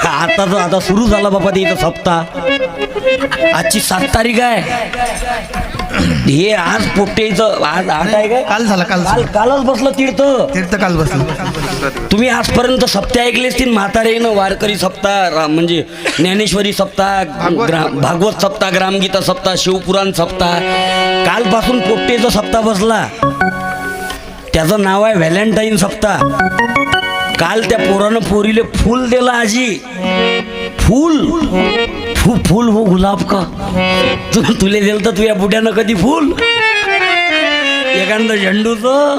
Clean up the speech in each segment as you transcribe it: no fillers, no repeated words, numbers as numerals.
आता सुरू झाला बाबा ते इथं सप्ताह. आजची 7 तारीख आहे. हे आज पोट्टेचं आज 8 आहे काय? काल झाला कालच बसलं तीर्थ काल बसलं. तुम्ही आजपर्यंत सप्ताह ऐकले असतील. म्हातारेनं वारकरी सप्ताह म्हणजे ज्ञानेश्वरी सप्ताह, भागवत सप्ताह, ग्रामगीता सप्ताह, शिवपुराण सप्ताह. कालपासून पोट्टेचा सप्ताह बसला. त्याचं नाव आहे व्हॅलेंटाईन सप्ताह. काल त्या पोरानं पोरीले फूल दिला. आजी फूल हो गुलाब का तुले दिलं तर तुझ्या बुड्यानं कधी फूल एखादं झेंडूचं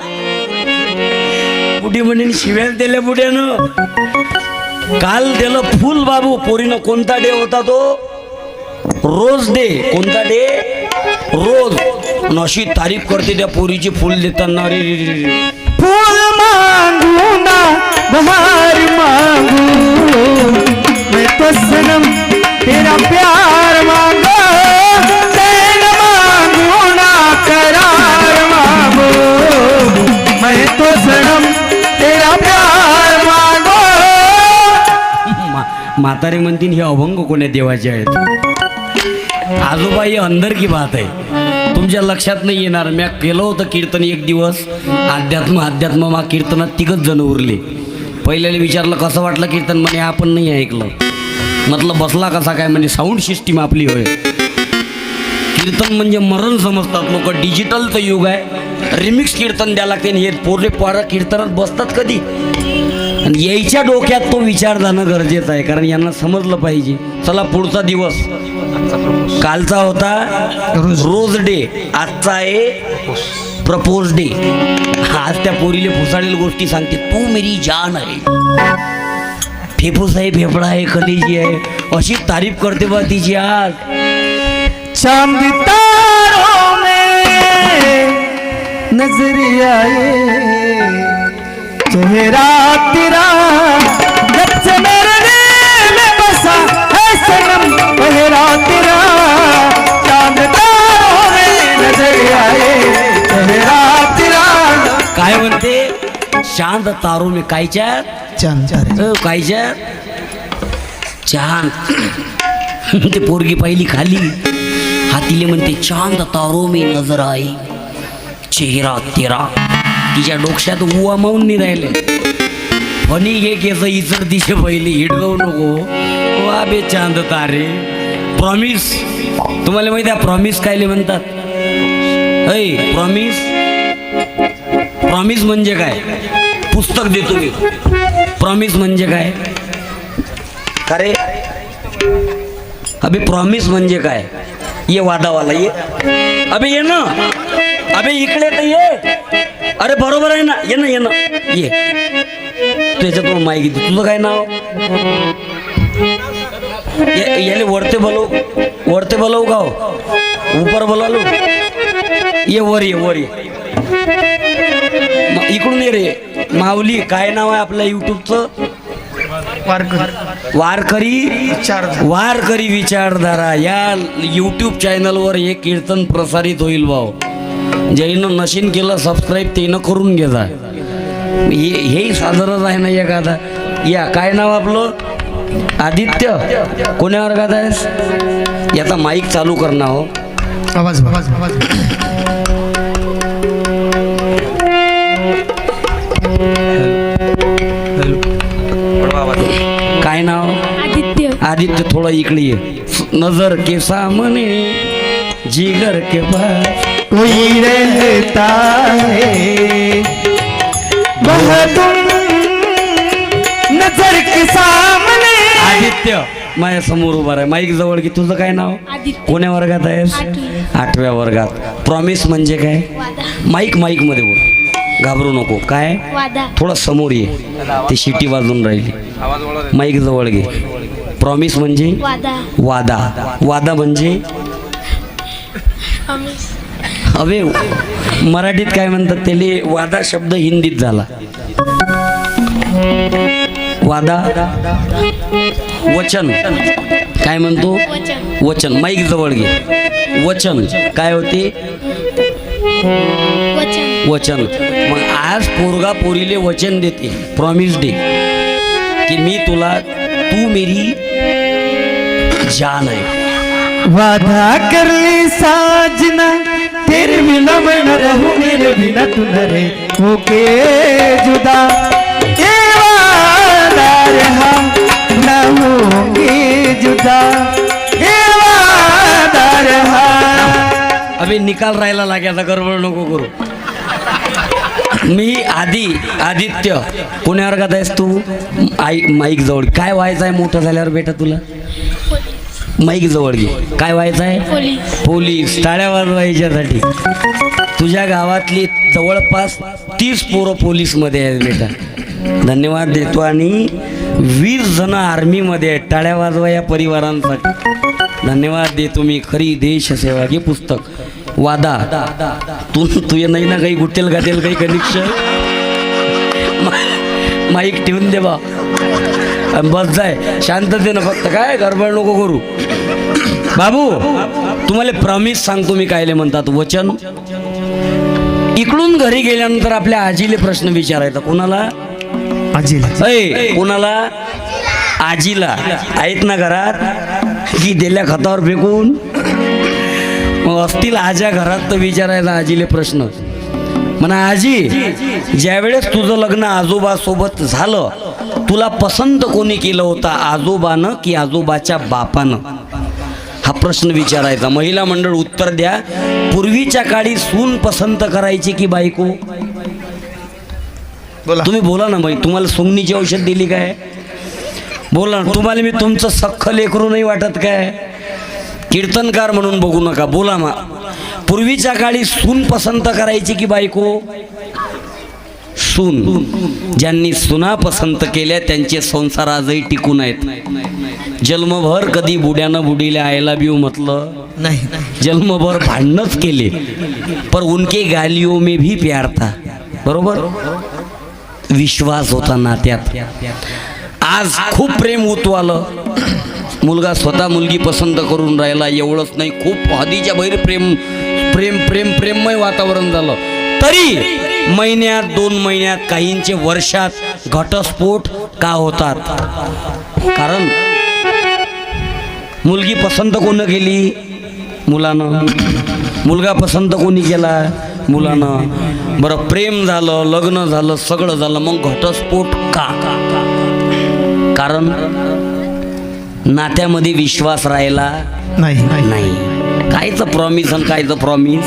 बुडी म्हणून शिव्याच दिल्या बुड्यानं. काल दिलं फूल बाबू. पोरीनं कोणता डे होता तो? Rose day. कोणता डे? रोज. अशी तारीफ करते त्या पोरीची फुल देताना. रे फूल मांगू ना बहार मांगू मैं तो सनम तेरा प्यार मांगो. चैन मांगू ना करार मांगो मैं तो सनम तेरा प्यार मांगो. म्हातारे म्हणतील हे अभंग कोण्या देवाचे आहेत? आजोबा हे अंदर की बात आहे. तुमच्या लक्षात नाही येणार. मी केलं होतं कीर्तन एक दिवस. अध्यात्म मा कीर्तनात 3 जण उरले. पहिल्याला विचारलं कसं वाटलं कीर्तन. म्हणे आपण नाही ऐकलं. म्हटलं बसला कसा काय? म्हणजे साऊंड सिस्टीम आपली होय. कीर्तन म्हणजे मरण समजतात लोक. डिजिटलचं युग आहे. रिमिक्स कीर्तन द्यायला लागते. हे पोरे पोरा कीर्तनात बसतात कधी? आणि यायच्या डोक्यात तो विचार जाणं गरजेचं आहे. कारण यांना समजलं पाहिजे. चला पुढचा दिवस. कालचा होता रोज डे. आजचा आहे प्रपोज डे. आज त्या पोरीले फुसाळेल गोष्टी सांगते. तू मेरी जान आहे. फेफूस आहे, फेफडा आहे, कलेजी आहे. अशी तारीफ करते बा तिची. आज चांद तारों में नजर आए चेहरा तेरा जब से मेरे दिल में बसा है सनम चेहरा तेरा. चांद तारों में नजर आए चेहरा तेरा. काय म्हणते? चांद तारो में कायच्या कायच्या चांद. ते पोरगी पहिली खाली हातीले म्हणते चांद तारो में नजर आई चेहरा तेरा. तिच्या डोक्यात उवा मावून नाही राहिले. फणी घे केस इचर तिचे पहिले. हिडगवू नको वाबे चांद तारे. प्रॉमिस. तुम्हाला माहिती आहे प्रॉमिस कायले म्हणतात? ऐ प्रॉमिस. प्रॉमिस म्हणजे काय? पुस्तक देतो मी. प्रॉमिस म्हणजे काय? अरे अबे प्रॉमिस म्हणजे काय? ये वादावाला ये. अबे ये ना. अबे इकडे तर ये. अरे बरोबर आहे ना. ये ना ये. त्याच्यातून माहिती दे. तुझं काय नाव? याले वरते बोलवू का? उपर बोलालो. ये वर ये. इकडून ये रे. माऊली काय नाव आहे आपल्या युट्यूबचं? वारकरी विचारधारा. या यूट्यूब चॅनलवर हे कीर्तन प्रसारित होईल भाऊ. ज्यानं नशीन केलं सबस्क्राईब त्यानं करून घ्या. हेही साधारण आहे ना एखादा. या काय नाव आपलं? आदित्य. कोण्या वर्गात आहेस? याचा माईक चालू करणार हो. आवाज काय नाव? आदित्य. थोडं इकडे ये. नजर के सामने जिगर के पास कोई रहता है तुम नजर के सामने. आदित्य माझ्या समोर उभा आहे. माईक जवळ की. तुझं काय नाव? कोण्या वर्गात आहेस? 8व्या वर्गात. प्रॉमिस म्हणजे काय? माईक मध्ये बोल. घाबरू नको. काय? थोडा समोर ये. ती शिटी वाजून राहिली. माईक जवळ घे. प्रॉमिस म्हणजे वादा म्हणजे अबे मराठीत काय म्हणतात त्याले? वादा शब्द हिंदीत झाला. वादा वचन. काय म्हणतो? वचन. माईक जवळ घे. वचन काय होते? वचन. मग आज पोरगा पोरीले वचन देते. प्रॉमिस डे की मी तुला तू मेरी जान है। वादा कर ली साजना तेरे बिना मैं न रहूं, मेरे बिना तू न रहे होके जुदा, ये वादा रहा न होंगे जुदा, ये वादा रहा। अबे निकाल राहायला लागायचा, गडबड नको करू. मी आदित्य पुण्या वर्गात आहेस तू. आई माईक जवळ. काय व्हायचं आहे मोठं झाल्यावर बेटा तुला? माईक जवळ घे. काय व्हायचं आहे? पोलीस. टाळ्या वाजवायच्यासाठी. तुझ्या गावातली जवळपास 30 पोरं पोलीसमध्ये आहेत बेटा. धन्यवाद देतो. आणि 20 जण आर्मीमध्ये आहेत. टाळ्या वाजवा या परिवारांसाठी. धन्यवाद देतो मी. खरी देशसेवा. घे पुस्तक. वादा तू ये नाही ना काही गुटेल गातेल काही कनेक्शन. माईक ठेवून दे बा. बस जाय शांततेनं. फक्त काय गडबड नको करू. बाबू तुम्हाला प्रॉमिस सांगतो मी. कायले म्हणतात वचन. इकडून घरी गेल्यानंतर आपल्या आजीले प्रश्न विचारायचा. कोणाला? आजीला. कोणाला? आजीला. आहेत ना घरात की दिल्या खतावर फेकून? मग असतील आज्या घरात तर विचारायचा आजीले प्रश्न. म्हणा आजी, ज्यावेळेस तुझं लग्न आजोबासोबत झालं तुला पसंत कोणी केलं होतं, आजोबानं की आजोबाच्या बापानं? हा प्रश्न विचारायचा. महिला मंडळ उत्तर द्या. पूर्वीच्या काळी सून पसंत करायची की बायको? तुम्ही बोला ना. बाई तुम्हाला सोंगणीची औषध दिली काय? बोला ना. तुम्हाला मी तुमचं सख्ख लेकरू नाही वाटत काय? कीर्तनकार म्हणून बघू नका. बोला मा. पूर्वीच्या काळी सून पसंत करायची की बायको? सून. ज्यांनी सुना पसंत केल्या त्यांचे संसार आजही टिकून आहेत. जन्मभर कधी बुड्यानं बुडीला आय लव्ह यू म्हटलं नाही. जन्मभर भांडणच केले, पर उनके गालियों में भी प्यार था. बरोबर. विश्वास होता नात्यात. आज खूप प्रेम उतवालं. मुलगा स्वतः मुलगी पसंत करून राहिला. एवढंच नाही, खूप हदीच्या बाहेर प्रेम प्रेम प्रेम प्रेममय वातावरण झालं. तरी महिन्यात 2 महिन्यात काहींचे वर्षात घटस्फोट का होतात? कारण मुलगी पसंत कोण केली? मुलानं. मुलगा पसंत कोणी केला? मुलानं. बरं, प्रेम झालं, लग्न झालं, सगळं झालं, मग घटस्फोट का? कारण नात्यामध्ये विश्वास राहिला नाही. कायचं प्रॉमिस आणि कायचं प्रॉमिस.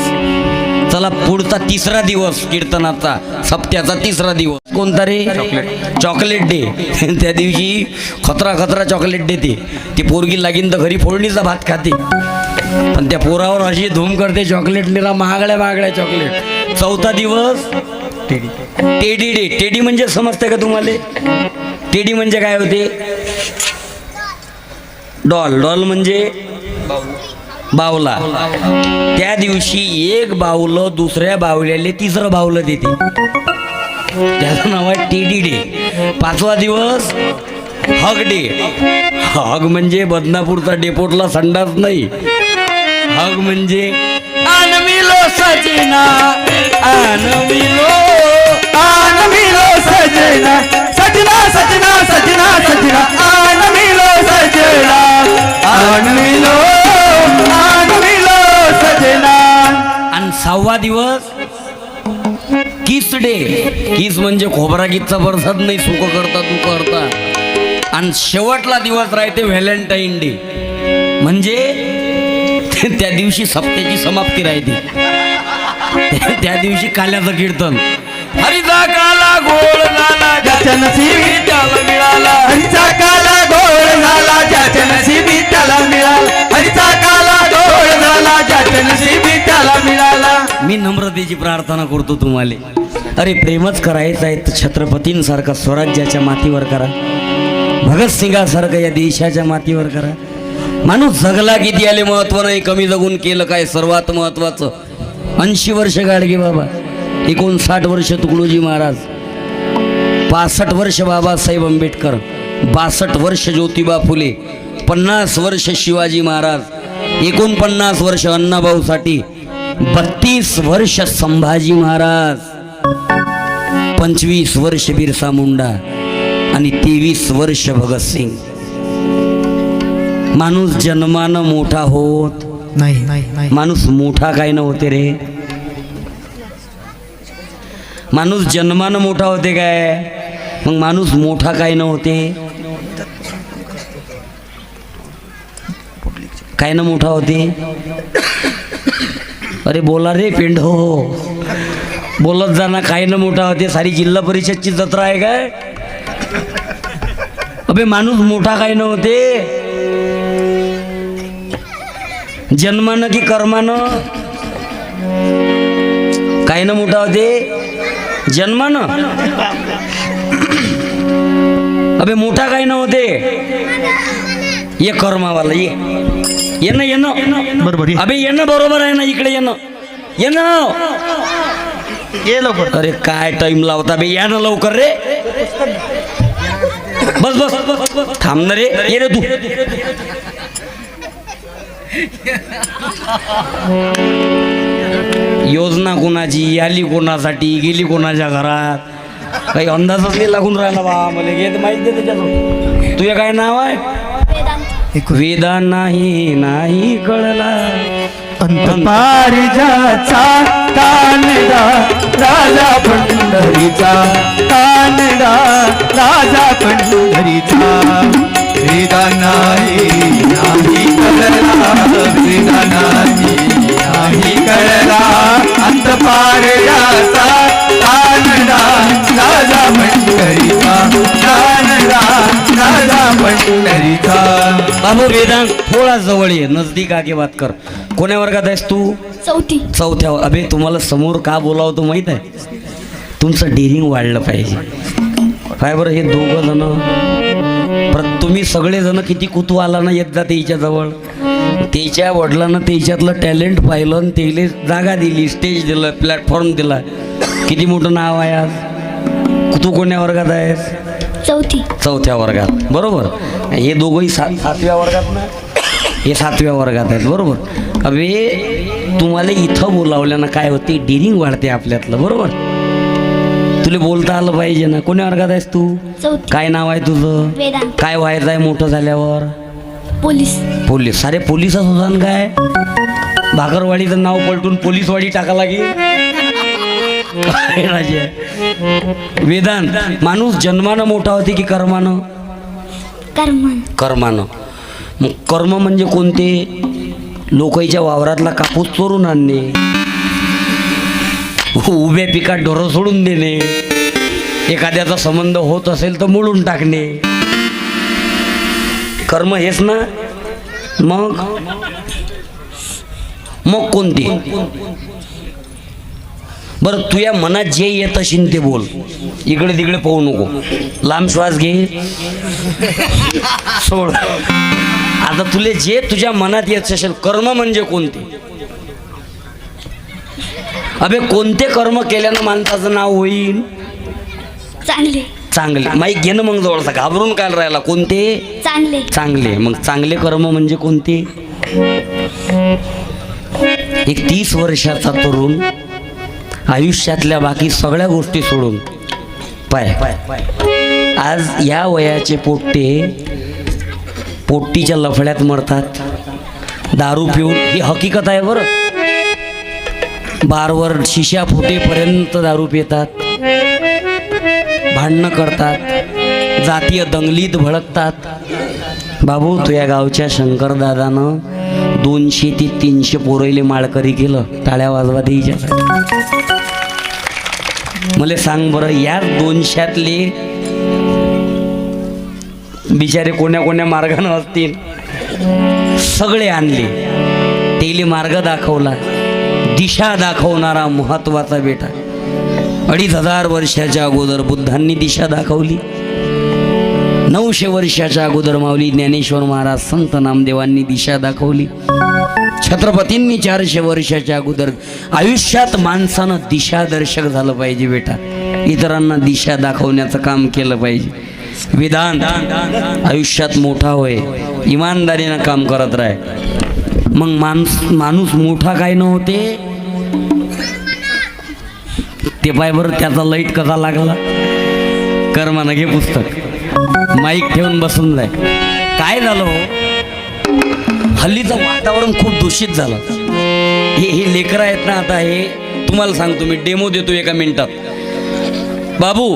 चला पुढचा 3रा दिवस कीर्तनाचा, सप्त्याचा 3रा दिवस कोणता रे? Chocolate day. त्या दिवशी खतरा चॉकलेट देते. ती पोरगी लागीन तर घरी फोडणीचा भात खाते, पण त्या पोरावर अशी धूम करते चॉकलेट निरा महागड्या चॉकलेट. 4था दिवस टेडी डे. टेडी म्हणजे समजते का तुम्हाला? टेडी म्हणजे काय होते? डॉल म्हणजे बावला. त्या दिवशी एक बावलं दुसऱ्या बावल्याले 3रं बावलं देते. त्याचं नाव आहे टेडी डे. 5वा दिवस हग डे. हग म्हणजे बदनापूरचा डेपोटला संडास नाही. हग म्हणजे आनमिलो सजना, आनमिलो सजना, सजना सजना सजना सजना, आनमिलो सजना, आनमिलो सजना. आणि 6वा दिवस किस डे. किस म्हणजे खोबरा गीतचा बरसात नाही, सुख करता तू करता. आणि शेवटला दिवस राहते व्हॅलेंटाईन डे. म्हणजे त्या दिवशी सप्त्याची समाप्ती राहते. त्या दिवशी काल्याचं कीर्तन. हरिचा काला गोळ झाला ज्याच्या नशिबी त्याला मिळाला. हरिचा काला गोळ झाला ज्याच्या नशिबी त्याला मिळाला. हरिचा काला गोळ झाला ज्याच्या नशिबी त्याला मिळाला. मी नम्रतेची प्रार्थना करतो तुम्हाला. अरे प्रेमच करायचं आहे तर छत्रपतींसारखं स्वराज्याच्या मातीवर करा. भगतसिंगासारखं या देशाच्या मातीवर करा. माणूस जगला किती आले महत्व नाही, कमी जगून केलं काय सर्वात महत्वाचं. 80 वर्ष गाडगे बाबा, 59 वर्ष तुकडोजी महाराज, 65 वर्ष बाबासाहेब आंबेडकर, 62 वर्ष ज्योतिबा फुले, 50 वर्ष शिवाजी महाराज, 49 वर्ष अण्णाभाऊ साठे, 32 वर्ष संभाजी महाराज, 25 वर्ष बिरसा मुंडा आणि 23 वर्ष भगतसिंग. माणूस जन्मानं मोठा होत नाही नाही नाही माणूस मोठा काय न होते रे. माणूस जन्मानं मोठा होते काय, मग माणूस मोठा काय न होते, काय न मोठा होते. अरे बोला रे पिंड हो, बोलत जाना. काय न मोठा होते, सारी जिल्हा परिषदची जत्रा आहे काय. अबे माणूस मोठा काय न होते, जन्मानं की कर्मानं. काय न मोठा होते, जन्मानं. अबे मोठा काय न होते, ये कर्मावाला ये ना, ये ना बरोबर ये. अबे ये ना, बरोबर आहे ना, इकडे ये ना, ये ना. ये लवकर. अरे काय टाइम लावता बे, या ना लवकर रे. बस बस बस थांब ना रे, ये रे तू. योजना कोणाची आली, कोणासाठी गेली, कोणाच्या घरात, काही अंदाजच नाही लागून राहिला बा. मला घेत माहिती त्याच्यात. तुझं काय नाव आहे, वेदा नाही नाही कळला. अंतपारिजाचा कानडा राजा पंढरीचा, कानडा राजा पंढरीचा. वेदा नाही नाही कळला, वेदा नाही नाही कळला. अंतपारिजाचा कानडा राजा पंढरीचा, कानडा राजा पंढरीचा. बाबू वेदांत थोडा जवळ ये, नजदीक आगे बात कर. कोण्या वर्गात आहेस तू, चौथी. चौथ्या. अबे तुम्हाला समोर का बोलावतो माहित आहे, तुमचं डेअरिंग वाढलं पाहिजे. काय बरं, हे दोघं जण, तुम्ही सगळेजण किती कुतूहलानं येत जा त्याच्या जवळ. त्याच्या वडिलांना त्याच्यातलं टॅलेंट पाहिलं आणि त्याला जागा दिली, स्टेज दिलं, प्लॅटफॉर्म दिला. किती मोठं नाव आहे आज. तू कोण्या वर्गात आहेस, चौथी. चौथ्या वर्गात, बरोबर. हे दोघंही सातव्या वर्गात ना, हे सातव्या वर्गात आहेत, बरोबर. अबे तुम्हाला इथं बोलावल्यानं काय होते, डेअरिंग वाढते आपल्यातलं, बरोबर. तुला बोलता आलं पाहिजे ना. कोण्या वर्गात आहेस तू, चौथी. काय नाव आहे तुझं, वेदांत. काय व्हायचं आहे मोठं झाल्यावर, पोलीस. पोलीस. सारे पोलीसच होता ना काय. भाकरवाडीचं नाव पलटून पोलीसवाडी टाका लागेल. काय राजे आहे. वेदांत, माणूस जन्मानं मोठा होते की कर्मानं, कर्म. कर्मानं. मग कर्म म्हणजे कोणते, लोकांच्या वावरातला कापूस चोरून आणणे, उभ्या पिकात ढोरं सोडून देणे, एखाद्याचा संबंध होत असेल तर मोडून टाकणे, कर्म हेच ना. मग मग कोणते. बरं तुझ्या मनात जे येत असेल ते बोल, इकडे तिकडे पाहू नको. लांब श्वास घे, सोड. आता तुले जे तुझ्या मनात येत असेल, कर्म म्हणजे कोणते. अबे कोणते कर्म केल्यानं माणसाचं नाव होईल, चांगले. चांगले. माईक घेणं मग जवळचा, घाबरून काय राहिला. कोणते, चांगले. चांगले. मग चांगले कर्म म्हणजे कोणते. एक 30 वर्षाचा तरुण आयुष्यातल्या बाकी सगळ्या गोष्टी सोडून पाय आज या वयाचे पोट्टीच्या लफड्यात मरतात, दारू पिऊन. ही हकीकत आहे बरं. बारवर शिशा फुटेपर्यंत दारू पितात, भांडणं करतात, जातीय दंगलीत भडकतात. बाबू तुझ्या गावच्या शंकरदादानं 200 ते 300 पोरैले माळकरी केलं. टाळ्या वाजवा द्यायच्या. मला सांग बरं, या 200तले बिचारे कोण्या कोण्या मार्गानं असतील, सगळे आणले. तेले मार्ग दाखवला, दिशा दाखवणारा महत्वाचा बेटा. 2500 वर्षाच्या अगोदर बुद्धांनी दिशा दाखवली. 900 वर्षाच्या अगोदर माऊली ज्ञानेश्वर महाराज संत नामदेवांनी दिशा दाखवली. छत्रपतींनी 400 वर्षाच्या अगोदर. आयुष्यात माणसानं दिशादर्शक झालं पाहिजे बेटा, इतरांना दिशा दाखवण्याचं काम केलं पाहिजे. वेदांत आयुष्यात मोठा होय, इमानदारीनं काम करत राह. मग माणूस मोठा काय न होते ते पाय बरं. त्याचा लाईट कसा लागला, कर्मानं. घे पुस्तक, माईक ठेवून बसून जाय. काय झालं, हल्लीचं वातावरण खूप दूषित झालं. हे लेकरं आहेत ना, आता हे तुम्हाला सांगतो मी, डेमो देतो एका मिनिटात. बाबू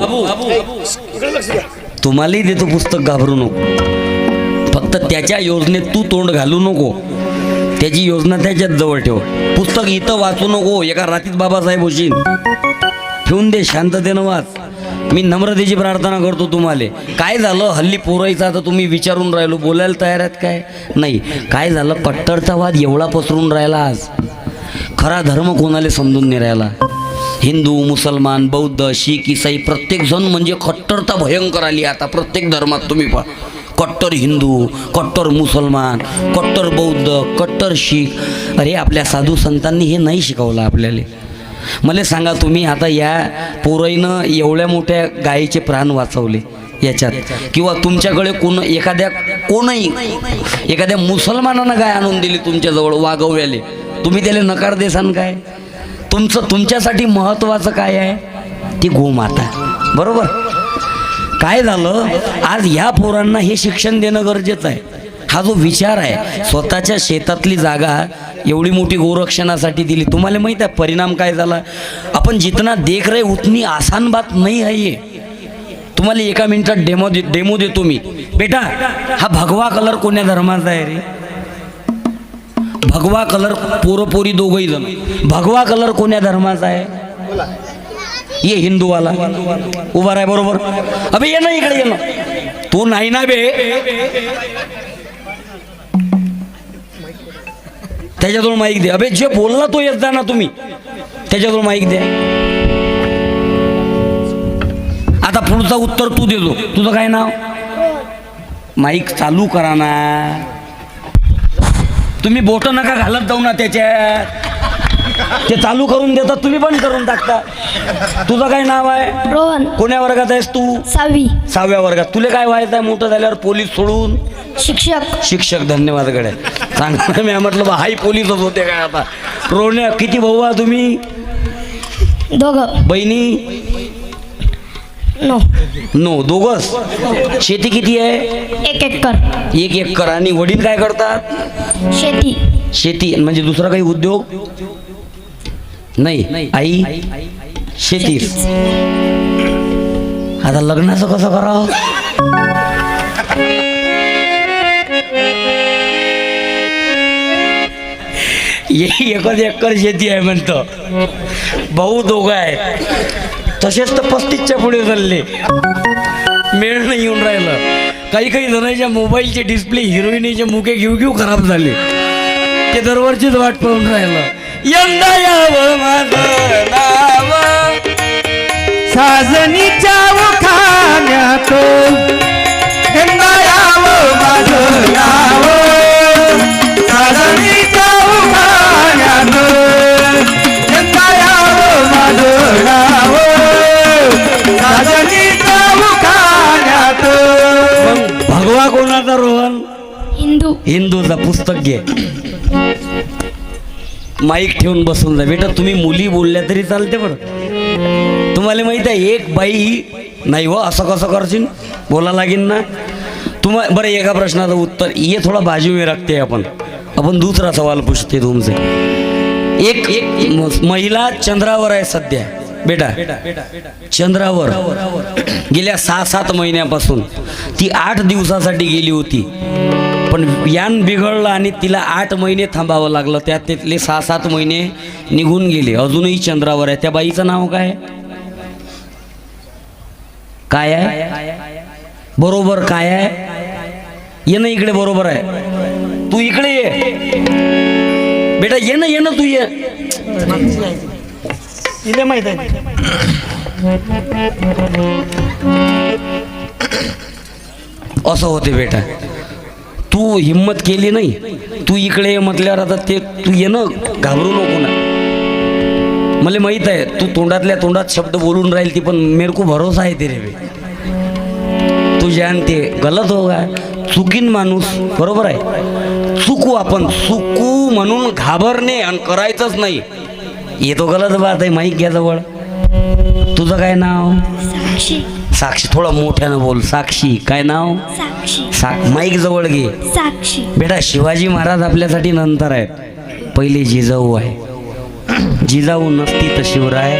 तुम्हालाही देतो पुस्तक, घाबरू नको. फक्त त्याच्या योजनेत तू तोंड घालू नको. त्याची योजना त्याच्यात जवळ ठेव. पुस्तक इथं वाचू नको, एका रात्रीत बाबासाहेब होशील. ठेवून दे, शांततेनं वाच. मी नम्रतेची प्रार्थना करतो तुम्हाला. काय झालं हल्ली पोरायचं, आता तुम्ही विचारून राहिलो, बोलायला तयार आहेत काय? नाही. काय झालं, कट्टरतावाद एवढा पसरून राहिला आज. खरा धर्म कोणाला समजून नाही राहिला. हिंदू, मुसलमान, बौद्ध, शीख, इसाई प्रत्येकजण म्हणजे कट्टरता भयंकर आली आता प्रत्येक धर्मात. तुम्ही पहा, कट्टर हिंदू, कट्टर मुसलमान, कट्टर बौद्ध, कट्टर शीख. अरे आपल्या साधू संतांनी हे नाही शिकवलं आपल्याला. मला सांगा तुम्ही, आता या पोराईनं एवढ्या मोठ्या गायीचे प्राण वाचवले याच्यात, किंवा तुमच्याकडे कोणही एखाद्या मुसलमानानं गाय आणून दिली तुमच्याजवळ वागवल्याले, तुम्ही त्याला नकार देसान काय? तुमच्यासाठी महत्त्वाचं काय आहे? ती गोमाता. बरोबर. काय झालं, आज ह्या पोरांना हे शिक्षण देणं गरजेचं आहे. हा जो विचार आहे, स्वतःच्या शेतातली जागा एवढी मोठी गोरक्षणासाठी दिली. तुम्हाला माहीत आहे परिणाम काय झाला? आपण जितना देख रहे उतनी आसान बात नाही आहे ये. तुम्हाला एका मिनिटात डेमो देतो मी. बेटा, हा भगवा कलर कोण्या धर्माचा आहे रे? भगवा कलर पोरपोरी दोघही जण. भगवा कलर कोण्या धर्माचा आहे? ये हिंदूवाला उभा आहे. बरोबर. अबे ये ना इकडे, ये ना. तो नाही ना बे, त्याच्याजवळ माईक द्या. अबे जे बोलला तो येत जा ना तुम्ही, त्याच्याजवळ माईक द्या. आता पुढचा उत्तर तू देतो. तुझं काय नाव? माईक चालू करा ना. तुम्ही बोट नका घालत जाऊ ना त्याच्यात. ते चालू करून देतात, तुम्ही पण करून टाकता. तुझं काय नाव आहे? रोहन. कोण्या वर्गात आहेस तू? 6वी. 6व्या वर्गात. तुला काय व्हायचं आहे मोठं झाल्यावर? पोलीस सोडून शिक्षक. शिक्षक. धन्यवाद गड्या, चांगलं. मी म्हटलं बा हाही पोलीसच होते काय आता. रोण्या, किती भाऊ आहात तुम्ही? दोघं. बहिणी? नो, दोघंच. शेती किती आहे? 1 एकर. 1 एकर. आणि वडील काय करतात? शेती. म्हणजे दुसरा काही उद्योग नाही? आई शेती. आता लग्नाचं कसं करावं? एकच एकर शेती आहे म्हणतो. भाऊ दोघं आहेत. तसेच तर 35च्या पुढे चालले. मेळ नाही येऊन राहिलं. काही जणांच्या मोबाईलचे डिस्प्ले हिरोईनीचे मुके घेऊ खराब झाले. ते दरवर्षीच वाट पाहून राहिलं. यंदा यावं माझं नाव साजनीच्या उखाण्यात, यंदा यावं माझं नाव साजनीच्या उखाण्यात, यंदा यावं माझं नाव साजनीच्या उखाण्यात. भगवा कोणाचा रोहन? हिंदूचा. पुस्तक घे, माईक ठेवून बसून जा. बेटा तुम्ही मुली बोलल्या तरी चालते बरं. तुम्हाला माहित आहे एक बाई नाही हो, असं कसं करशील? बोला लागेल ना बरं एका प्रश्नाचं उत्तर ये थोडा बाजू में रखते. आपण दुसरा सवाल पूछते तुमसे. एक महिला चंद्रावर आहे सध्या. बेटा चंद्रावर गेल्या 6-7 महिन्यापासून. ती 8 दिवसासाठी गेली होती, पण यान बिघडलं आणि तिला 8 महिने थांबावं लागलं. त्यातले 6-7 महिने निघून गेले. अजूनही चंद्रावर आहे. त्या बाईचं नाव काय? काय आहे? बरोबर काय आहे? ये ना इकडे. बरोबर आहे. तू इकडे ये बेटा. ये ना तू ये. तिला माहित आहे. असं होते बेटा. तू हिम्मत केली नाही, तू इकडे ये म्हटल्यावर आता ते तू ये ना, घाबरू नको ना. मला माहित आहे तू तोंडातल्या तोंडात शब्द बोलून राहील ती, पण मेरे को भरोसा आहे तेरे पे. तू जानते गलत होगा. चुकीन माणूस. बरोबर आहे. चुकू आपण, चुकू म्हणून घाबरणे आणि करायचंच नाही हे तो गलत बात आहे. माईक घ्या जवळ. तुझं काय नाव? साक्षी, थोडं मोठ्यानं बोल. साक्षी, काय नाव? साक्षी. माईक जवळ घे. साक्षी. बेटा, शिवाजी महाराज आपल्यासाठी नंतर आहेत, पहिले जिजाऊ आहे. जिजाऊ नसती तर शिवराय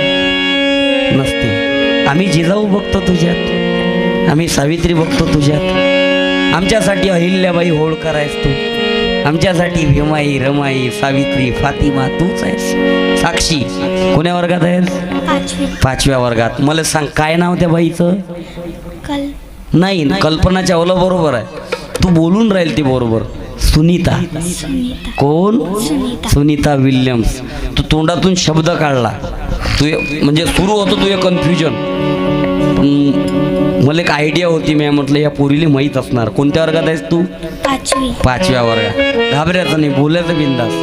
नसते. आम्ही जिजाऊ बघतो तुझ्यात, आम्ही सावित्री बघतो तुझ्यात. आमच्यासाठी अहिल्याबाई होळकर आहेस तू, आमच्यासाठी भीमाई, रमाई, सावित्री, फातिमा तूच आहेस. साक्षी कोण्या वर्गात आहेस? 5वी. 5व्या वर्गात. मला सांग, काय नाव त्या बाईचं? कल. नाही, कल्पनाच्या ओला बरोबर आहे, तू बोलून राहील ती बरोबर. सुनीता. सुनीता. कोण? सुनीता. सुनीता विल्यम्स. तू तोंडातून शब्द काढला, तू म्हणजे सुरू होतं तुझे कन्फ्युजन, पण मला एक आयडिया होती. मी म्हटलं या पोरीला माहीत असणार. कोणत्या वर्गात आहेस तू? 5वी. 5व्या वर्गात. घाबरायचं नाही, बोलायचं बिंदास.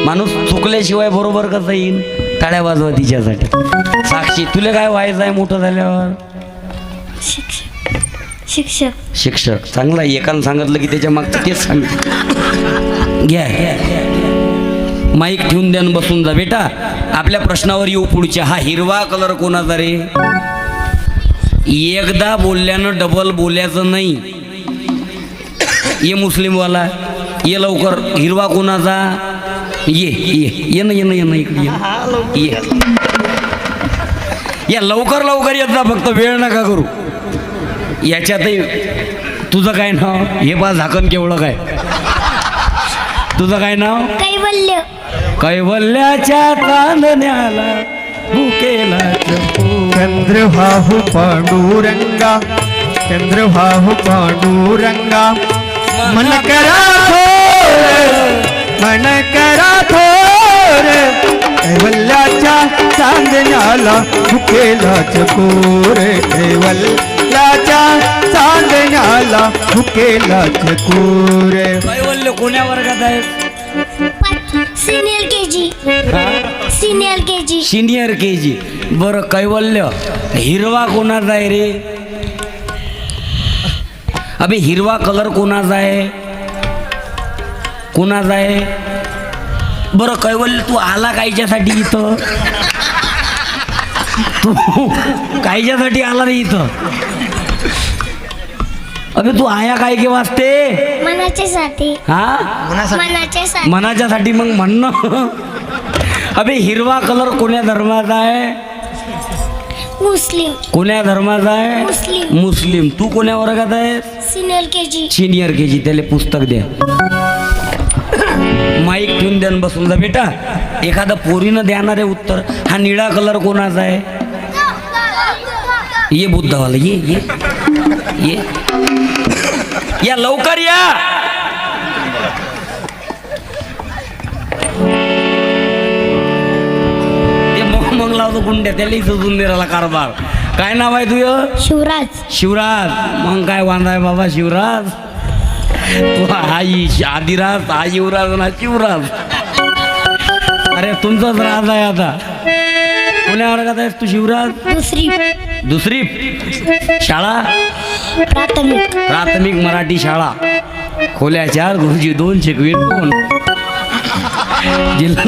माणूस चुकल्याशिवाय बरोबर कसं येईल? टाळ्या वाजवा तिच्यासाठी. साक्षी, तुला काय व्हायचं आहे मोठं झाल्यावर? शिक्षक. शिक्षक. शिक्षक. चांगला आहे. एकानं सांगितलं की त्याच्या मागचं तेच सांगितलं. घ्या माईक ठेवून द्या, बसून जा. बेटा, आपल्या प्रश्नावर येऊ पुढच्या. हा हिरवा कलर कोणाचा रे? एकदा बोलल्यानं डबल बोलायचं नाही. ये मुस्लिमवाला, ये लवकर. हिरवा कोणाचा? ये ना इकडे ये. या लवकर लवकर येत जा, फक्त वेळ नका करू. याच्यातही तुझं काय नाव? हे पा झाकण केवढं काय. तुझं काय नाव? कैवल्य. कैवल्याच्या चांदण्याला भुकेला चंद्रभाहु पांडुरंगा, चंद्रभाहु पांडुरंगा, मन करा थोर, मन करा थोर, कैवल्याच्या चांदण्याला भुकेला चकोर, कैवल्याच्या चांदण्याला भुकेला चकोर. कैवल्य कोण्या वर्गात आहे? Senior KG. Senior KG. Senior KG. बरं, कैवल्य हिरवा कोणाचा आहे रे? अबे हिरवा कलर कोणाचा आहे? कोणाचा आहे? बरं कैवल्य, तू आला कायच्यासाठी इथं? तू कायच्यासाठी आला रे इथं? अबे तू आया काय के वाजते? मनाच्यासाठी. हा, मनाच्यासाठी. मनाच्यासाठी. मग म्हणणं. अबे हिरवा कलर कोण्या धर्माचा आहे? मुस्लिम. कोण्या धर्माचा आहे? मुस्लिम. मुस्लिम. तू कोण्या वर्गात आहे? Senior KG. Senior KG. त्याला पुस्तक द्या. माईक ठेवून द्या, बसून जा. बेटा, एखादं पोरीनं देणारे उत्तर. हा निळा कलर कोणाचा आहे? ये बुद्धवाला, ये या लवकर या. ते मग लावतो गुंड्या, त्याला सुजून दिला कारभार. काय नाव आहे तुझं? शिवराज. शिवराज. मग काय वांदा आहे बाबा शिवराज? तू आई आदिराज, हा युवराज ना शिवराज. अरे तुमचाच राज आहे आता. कोण्या वर्गात आहेस तू शिवराज? दुसरी. दुसरी. शाळा? प्राथमिक. प्राथमिक मराठी शाळा. खोल्या 4, गुरुजी 2, शिकवीत 2.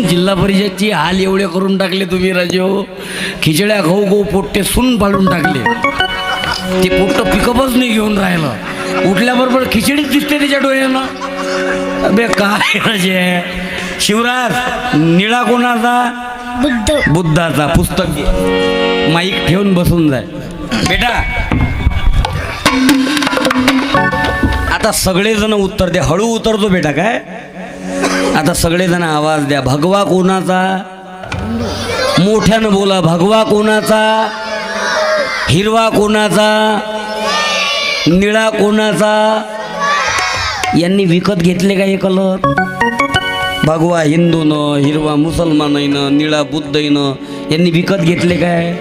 जिल्हा परिषदची हाल एवढे करून टाकले तुम्ही राजो. खिचड्या खाऊ गो पोट्टे सुन पाडून टाकले. ते पोट्ट पिकअपच नाही घेऊन राहिलं. उठल्याबरोबर खिचडीच दिसते त्याच्या डोळ्यानं. अबे काय राजे. शिवराज, निळा कोणाचा? बुद्ध. बुद्धाचा. पुस्तक घे. माईक ठेवून बसून जाय. बेटा, आता सगळेजण उत्तर द्या. हळू उतरतो बेटा. काय आता सगळेजण आवाज द्या. भगवा कोणाचा? मोठ्यानं बोला. भगवा कोणाचा? हिरवा कोणाचा? निळा कोणाचा? यांनी विकत घेतले का हे कलर? भगवा हिंदूनं, हिरवा मुसलमानाईनं, निळा बुद्धईनं यांनी विकत घेतले काय?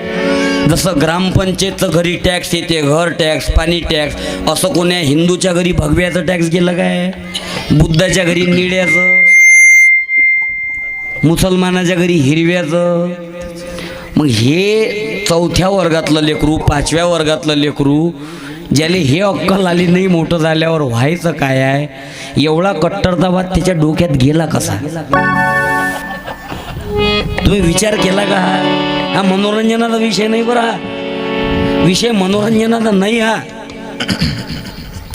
जसं ग्रामपंचायतचं घरी टॅक्स येते, घर टॅक्स, पाणी टॅक्स, असं कोण्या हिंदूच्या घरी भगव्याचं टॅक्स गेलं काय? बुद्धाच्या घरी निळ्याचं, मुसलमानाच्या घरी हिरव्याचं. मग हे 4थ्या वर्गातलं लेकरू, 5व्या वर्गातलं लेकरू, ज्याला हे अक्कल आली नाही मोठं झाल्यावर व्हायचं काय आहे, एवढा कट्टरतावाद त्याच्या डोक्यात गेला कसा? तुम्ही विचार केला का? हा मनोरंजनाचा विषय नाही बरा. विषय मनोरंजनाचा नाही हा.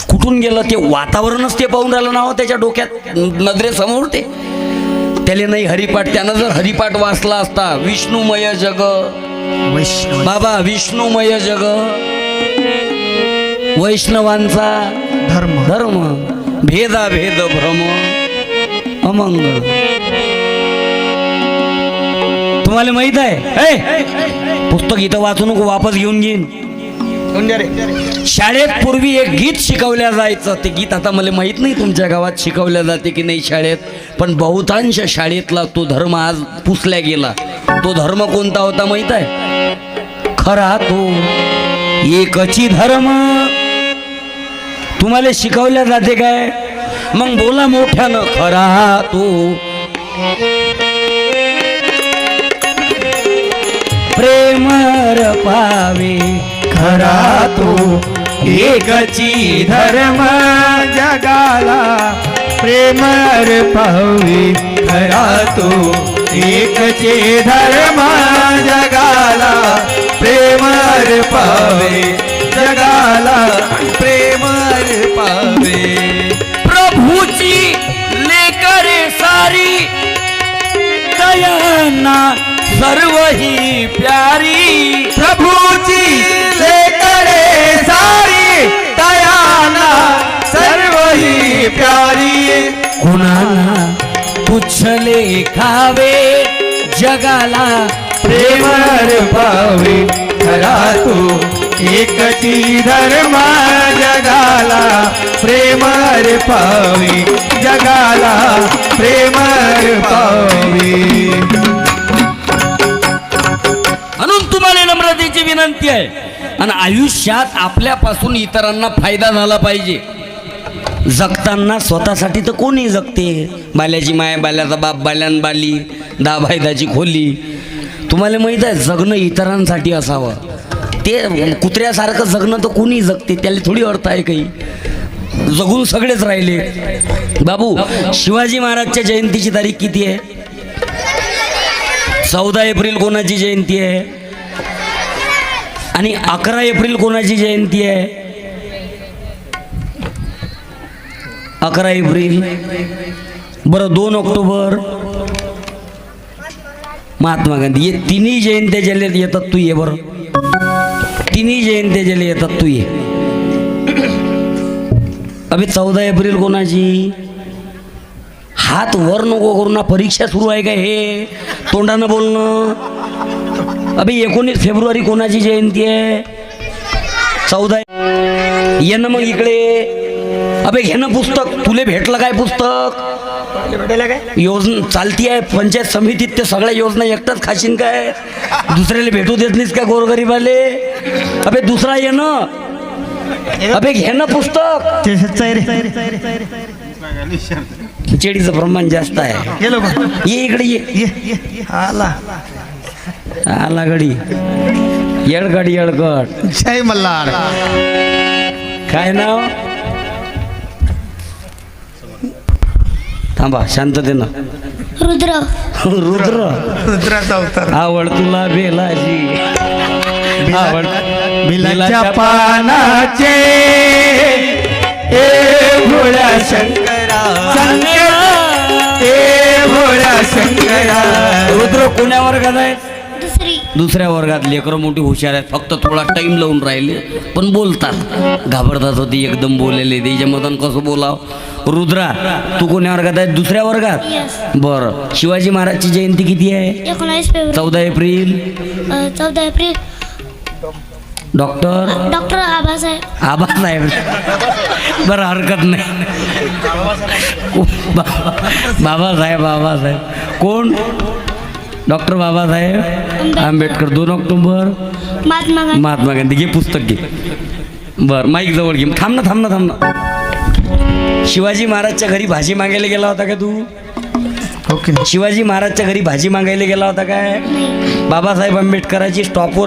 कुठून गेलं ते वातावरणच ते पाहून राहिलं ना हो त्याच्या डोक्यात नजरेसमोर ते. त्याला नाही हरिपाठ. त्यानं जर हरिपाठ वाचला असता विष्णुमय जग बाबा, विष्णुमय जग, वैष्णवांचा धर्म, भेदाभेद भ्रम अमंगळ. तुम्हाला माहित आहे पुस्तक इथं वाचू नको, वापस घेऊन घेईन. शाळेत पूर्वी एक गीत शिकवल्या जायचं. ते गीत आता मला माहित नाही तुमच्या गावात शिकवल्या जाते की नाही शाळेत, पण बहुतांश शाळेतला तो धर्म आज पुसल्या गेला. तो धर्म कोणता होता माहित आहे? खरा तो एकची धर्म. तुम्हाला शिकवल्या जाते काय? मग बोला मोठ्यानं, खरा तो प्रेमर पावे, खरा तो एकची धर्म जगाला प्रेम अर्पावे. खरा तो एकचे धर्म जगाला प्रेम अर्पावे. जगाला प्रेम अर्पावे. प्रभूची लेकरे सारी, दयाना सर्व ही प्यारी. प्रभूची लेकरे सारी, दयाना सर्व ही प्यारी. कुणाला तुच्छ लेखावे, जगाला प्रेम अर्पावे. खरा तो एकची धर्म जगाला प्रेम अर्पावे. जगाला प्रेम अर्पावे. म्हणून तुम्हाला नम्रतेची विनंती आहे. आणि आयुष्यात आपल्यापासून इतरांना फायदा झाला पाहिजे. जगताना स्वतःसाठी तर कोणी जगते. बाल्याची माय, बाल्याचा बाप, बाल्यान बाली, 10 बायदाची खोली. तुम्हाला माहीत आहे जगणं इतरांसाठी असावं. ते कुत्र्यासारखं जगणं तर कोणी जगते, त्याला थोडी अर्थ आहे काही. जगून सगळेच राहिले. बाबू, शिवाजी महाराजच्या जयंतीची तारीख किती आहे? 14 एप्रिल कोणाची जयंती आहे? आणि 11 एप्रिल कोणाची जयंती आहे? 11 एप्रिल. बरं 2 ऑक्टोबर महात्मा गांधी. हे तिन्ही जयंत्या ज्याला येतात तू ये. बरं तिन्ही जयंत्या ज्याला येतात तू ये. अबे 14 एप्रिल कोणाची? हात वर नको करू ना, परीक्षा सुरू आहे का हे? तोंडानं बोलणं. अबे 19 फेब्रुवारी कोणाची जयंती आहे? 14. ये ना मग इकडे. अबे घे ना पुस्तक. तुले भेटलं काय पुस्तक? योजना चालती आहे पंचायत समितीत, ते सगळ्या योजना एकटाच खाशीन काय? दुसऱ्याला भेटू देत नाहीस का गोरगरीबाले? अबे दुसरा ये ना. अबे घे ना पुस्तक. खिचडीचं प्रमाण जास्त आहे. ये इकडे ये. आला गडी. येडगड. जय मल्हार. काय नाव? थांबा शांततेनं. रुद्र. रुद्राचा अवतार. आवड तुला बेलाची, आवड बिलाच्या पानाचे ए भोळ्या शंकरा. ए भोळ्या शंकरा. रुद्र कोण्या वर्गात आहे? दुसरी. दुसऱ्या वर्गात. लेकरं मोठी हुशार आहेत, फक्त थोडा टाइम लावून राहिले पण बोलतात. घाबरतात होती एकदम बोलायले. त्याच्यामधून कसं बोलाव? रुद्रा तू कोण्या वर्गात आहे? दुसऱ्या वर्गात. Yes. बरं शिवाजी महाराजची जयंती किती आहे? 19 February. 14 April. 14 April. Doctor Abasaheb. Abasaheb. बरं हरकत नाही. बाबासाहेब कोण? डॉक्टर बाबासाहेब आंबेडकर. 2 ऑक्टोबर महात्मा गांधी. घे पुस्तक घे. बरं माईक जवळ घे. थांब ना. शिवाजी महाराजच्या घरी भाजी मागायला गेला होता का तू? ओके. शिवाजी महाराजच्या घरी भाजी मागायला गेला होता काय? बाबासाहेब आंबेडकरांची स्टॉपवर